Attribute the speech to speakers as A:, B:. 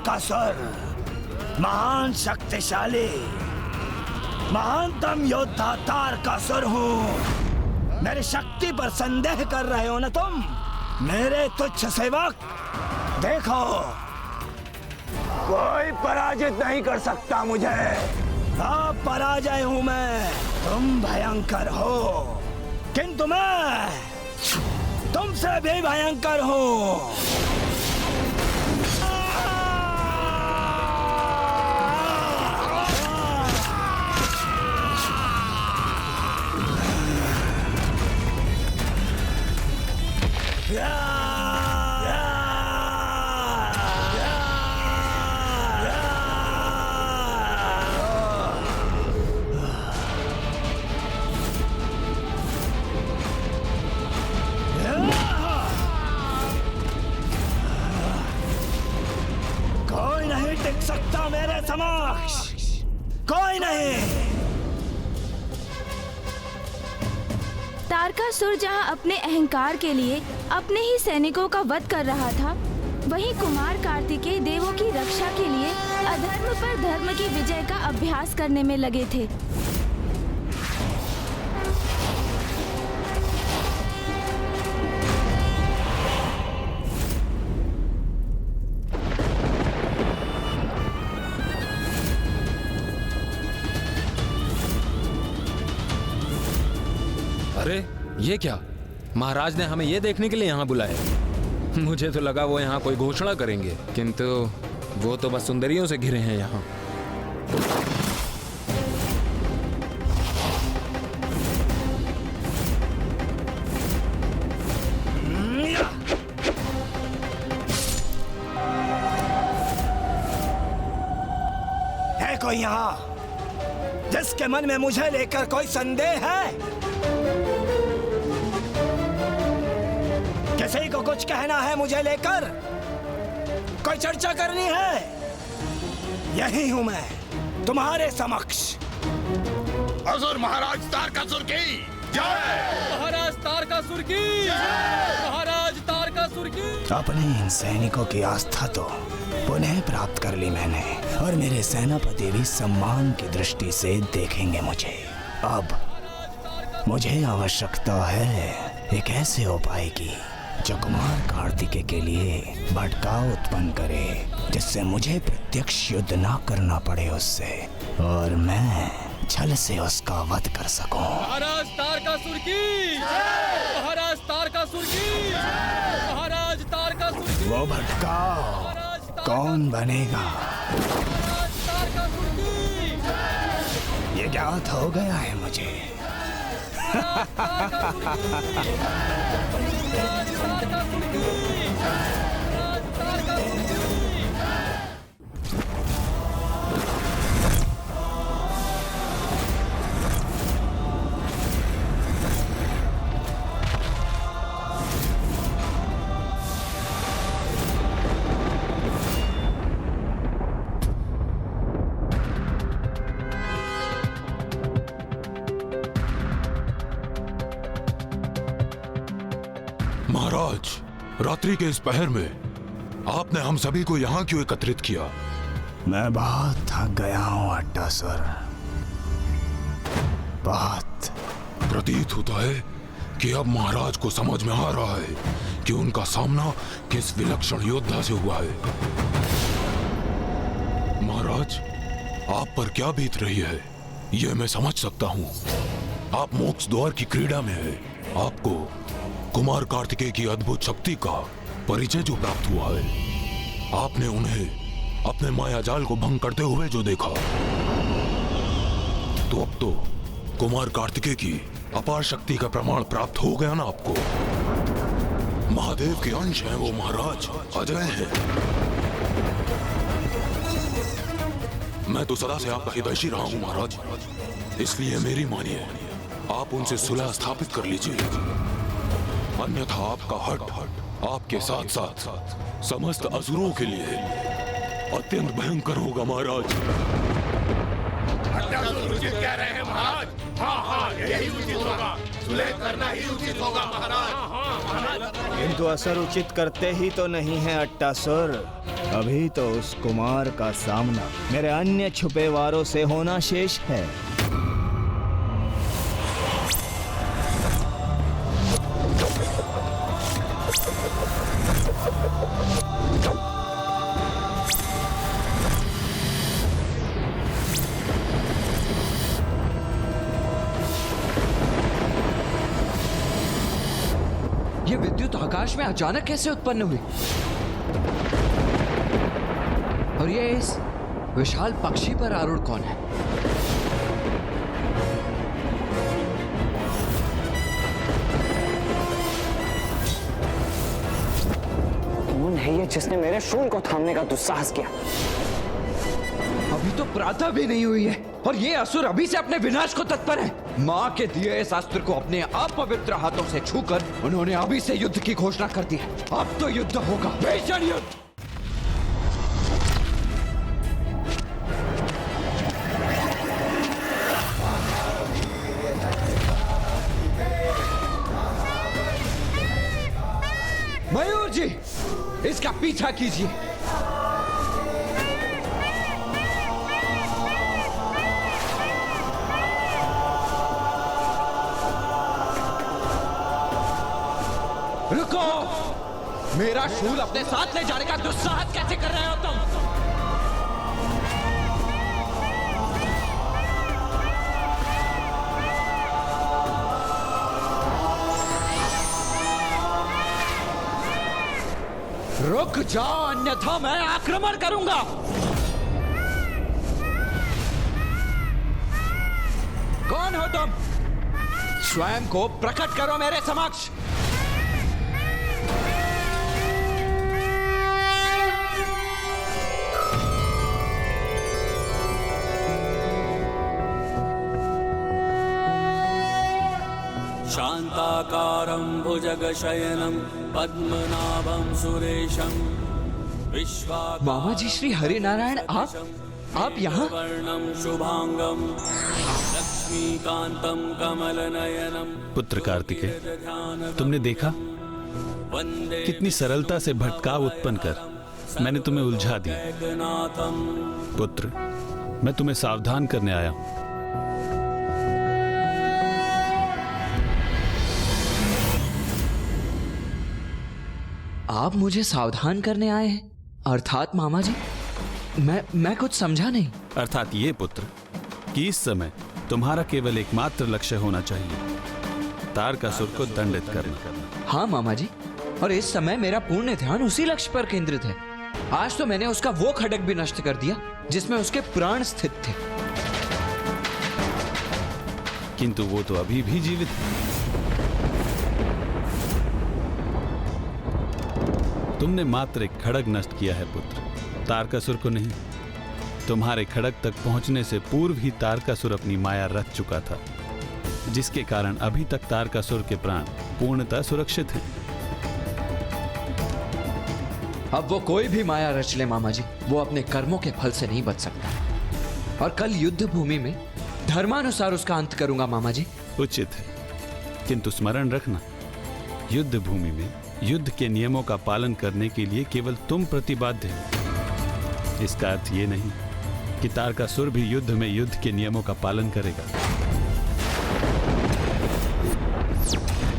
A: तारकासुर, महान शक्तिशाली महानतम योद्धा तारकासुर हूँ। मेरी शक्ति पर संदेह कर रहे हो ना तुम, मेरे तुच्छ सेवक? देखो, कोई पराजित नहीं कर सकता मुझे। अब पराजय हूँ मैं। तुम भयंकर हो, किंतु मैं तुमसे भी भयंकर हूँ। कोई नहीं टिक सकता मेरे समक्ष, कोई नहीं।
B: तारकासुर जहां अपने अहंकार के लिए अपने ही सैनिकों का वध कर रहा था, वहीं कुमार कार्तिकेय देवों की रक्षा के लिए अधर्म पर धर्म की विजय का अभ्यास करने में लगे थे।
C: अरे ये क्या? महाराज ने हमें ये देखने के लिए यहाँ बुलाया। मुझे तो लगा वो यहाँ कोई घोषणा करेंगे, किंतु वो तो बस सुंदरियों से घिरे हैं यहाँ।
A: है कोई यहाँ जिसके मन में मुझे लेकर कोई संदेह है? किसी को कुछ कहना है मुझे लेकर? कोई चर्चा करनी है? यही हूं मैं तुम्हारे समक्ष।
D: असुर महाराज तारकासुर की जय!
C: महाराज तारकासुर की जय! महाराज तारकासुर की।
A: अपने इन सैनिकों की आस्था तो पुनः प्राप्त कर ली मैंने, और मेरे सेनापति भी सम्मान की दृष्टि से देखेंगे मुझे। अब मुझे आवश्यकता है एक ऐसे उपाय की जो कुमार कार्तिकेय के लिए भटकाव उत्पन्न करे, जिससे मुझे प्रत्यक्ष युद्ध ना करना पड़े उससे, और मैं छल से उसका वध कर सकूं।
C: महाराज तारकासुर की जय! महाराज तारकासुर की जय! महाराज तारकासुर की।
A: वो भटकाव कौन बनेगा?
C: महाराज तारकासुर की जय!
A: ये ज्ञात हो गया है मुझे।
D: महाराज, रात्रि के इस पहर में आपने हम सभी को यहाँ क्यों एकत्रित किया?
A: मैं बहुत थक गया हूँ अट्टासुर, बहुत।
D: प्रतीत होता है कि अब महाराज को समझ में आ रहा है कि उनका सामना किस विलक्षण योद्धा से हुआ है। महाराज, आप पर क्या बीत रही है यह मैं समझ सकता हूँ। आप मोक्ष द्वार की क्रीड़ा में है। आपको कुमार कार्तिकेय की अद्भुत शक्ति का परिचय जो प्राप्त हुआ है, आपने उन्हें अपने मायाजाल को भंग करते हुए जो देखा, तो अब तो कुमार कार्तिकेय की अपार शक्ति का प्रमाण प्राप्त हो गया ना आपको। महादेव के अंश हैं वो महाराज, अजय हैं। मैं तो सदा से आपका हितैषी रहा हूं महाराज, इसलिए मेरी मानिए, आप उनसे सुलह स्थापित कर लीजिए, अन्यथा आपका हट आपके साथ साथ समस्त असुरों के लिए अत्यंत भयंकर होगा महाराज।
E: उचित कह रहे हैं महाराज। हाँ, यही उचित होगा, सुलह करना ही उचित होगा महाराज।
A: किंतु असर उचित करते ही तो नहीं है अट्टासुर, अभी तो उस कुमार का सामना मेरे अन्य छुपे वारों से होना शेष है।
F: ये विद्युत आकाश में अचानक कैसे उत्पन्न हुई? और ये इस विशाल पक्षी पर आरूढ़ कौन है?
G: कौन है ये जिसने मेरे शूल को थामने का दुस्साहस किया?
F: अभी तो प्रातः भी नहीं हुई है और ये असुर अभी से अपने विनाश को तत्पर है। माँ के दिए इस अस्त्र को अपने अपवित्र हाथों से छूकर उन्होंने अभी से युद्ध की घोषणा कर दी है। अब तो युद्ध होगा, भीषण युद्ध। मयूर जी, इसका पीछा कीजिए। रुको! मेरा शूल अपने साथ ले जाने का दुस्साहस कैसे कर रहे हो तुम? रुक जाओ, अन्यथा मैं आक्रमण करूंगा। कौन हो तुम? स्वयं को प्रकट करो मेरे समक्ष।
H: शान्ताकारं भुजगशयनं पद्मनाभं सुरेशं विश्वाकारं
F: मामा जी, श्री हरिनारायण, आप यहाँ?
H: वर्णं शुभांगं लक्ष्मीकान्तं कमलनयनं।
I: पुत्र कार्तिकेय, तुमने देखा कितनी सरलता से भटकाव उत्पन्न कर मैंने तुम्हें उलझा दिया। पुत्र, मैं तुम्हें सावधान करने आया हूं।
F: आप मुझे सावधान करने आए हैं? अर्थात मामा जी, मैं कुछ समझा नहीं।
I: अर्थात ये पुत्र कि इस समय तुम्हारा केवल एकमात्र लक्ष्य होना चाहिए, तारकासुर को दंडित करना।
F: हाँ मामा जी, और इस समय मेरा पूर्ण ध्यान उसी लक्ष्य पर केंद्रित है। आज तो मैंने उसका वो खड्ग भी नष्ट कर दिया जिसमें उसके प्राण स्थित थे।
I: किंतु वो तो अभी भी जीवित है। तुमने मात्र एक खड्ग नष्ट किया है पुत्र, तारकासुर को नहीं। तुम्हारे खड्ग तक पहुंचने से पूर्व ही तारकासुर अपनी माया रच चुका था, जिसके कारण अभी तक तारकासुर के प्राण पूर्णतः सुरक्षित हैं।
F: अब वो कोई भी माया रच ले मामा जी, वो अपने कर्मों के फल से नहीं बच सकता। और कल युद्ध भूमि में धर्मानुसार उसका अंत करूंगा मामा जी।
I: उचित है, किंतु स्मरण रखना, युद्ध भूमि में युद्ध के नियमों का पालन करने के लिए केवल तुम प्रतिबद्ध हो। इसका अर्थ ये नहीं कि तारकासुर भी युद्ध में युद्ध के नियमों का पालन करेगा।